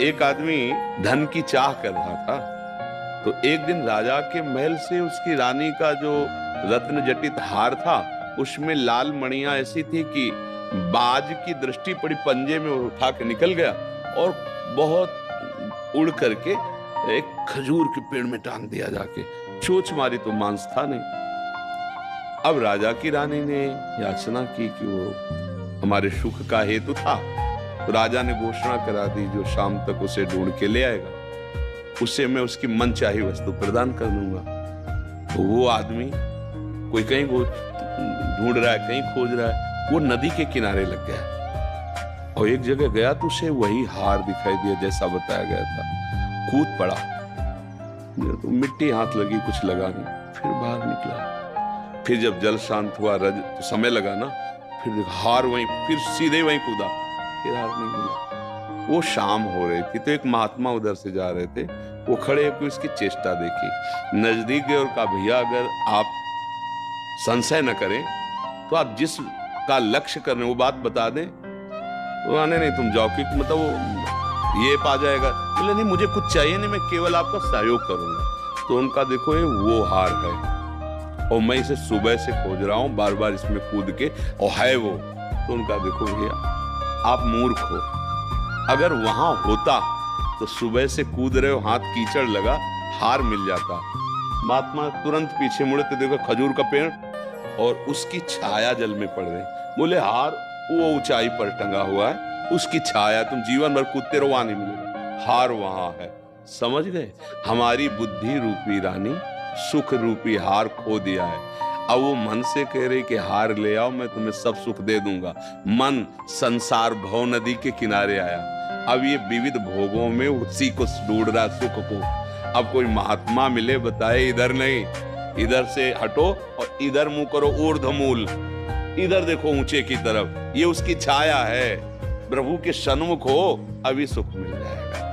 एक आदमी धन की चाह कर रहा था, तो एक दिन राजा के महल से उसकी रानी का जो रत्न जटित हार था, उसमें लाल मणियां ऐसी थी कि बाज की दृष्टि पड़ी, पंजे में उठा के निकल गया और बहुत उड़ करके एक खजूर के पेड़ में टांग दिया जाके। चोंच मारी तो मांस था नहीं। अब राजा की रानी ने याचना की कि वो हमारे सुख का हेतु था, तो राजा ने घोषणा करा दी, जो शाम तक उसे ढूंढ के ले आएगा उससे मैं उसकी मनचाही वस्तु प्रदान कर दूंगा। तो वो आदमी कोई कहीं ढूंढ रहा है, कहीं खोज रहा है, वो नदी के किनारे लग गया और एक जगह गया तो उसे वही हार दिखाई दिया जैसा बताया गया था। कूद पड़ा, तो मिट्टी हाथ लगी, कुछ लगा नहीं, फिर बाहर निकला। फिर जब जल शांत हुआ, तो समय लगा ना, फिर हार वहीं, फिर सीधे वहीं कूदा, फिर हार नहीं मिला। वो शाम हो रही थी, तो एक महात्मा उधर से जा रहे थे, वो खड़े होकर उसकी चेष्टा देखी, नजदीक गए और कहा, भैया अगर आप संशय न करें तो आप जिस का लक्ष्य कर रहे हैं वो बात बता दें। वो आने नहीं, तुम जाओ, क्योंकि मतलब वो ये पा जाएगा। बोले नहीं, मुझे कुछ चाहिए नहीं, मैं केवल आपका सहयोग करूंगा। तो उनका देखो ये वो हार है और मैं इसे सुबह से खोज रहा हूं, बार बार इसमें कूद के, और है वो। तो उनका देखो भैया, आप मूर्ख हो, अगर वहां होता तो सुबह से कूद रहे हो, हाथ कीचड़ लगा, हार मिल जाता। महात्मा तुरंत पीछे मुड़े तो देखो खजूर का पेड़ और उसकी छाया जल में पड़ रही। बोले हार वो ऊंचाई पर टंगा हुआ है, उसकी छाया तुम जीवन भर कूदते रहो, वहां नहीं मिलेगा, हार वहां है। समझ गए? हमारी बुद्धि रूपी रानी सुख रूपी हार खो दिया है। अब वो मन से कह रही कि हार ले आओ, मैं तुम्हें सब सुख दे दूंगा। मन संसार भव नदी के किनारे आया, अब ये विविध भोगों में उसी को ढूंढ रहा, सुख को। अब कोई महात्मा मिले बताए, इधर नहीं, इधर से हटो और इधर मुंह करो, ऊर्ध्वमूल, इधर देखो ऊंचे की तरफ, ये उसकी छाया है। प्रभु के सन्मुख हो, अभी सुख मिल जाएगा।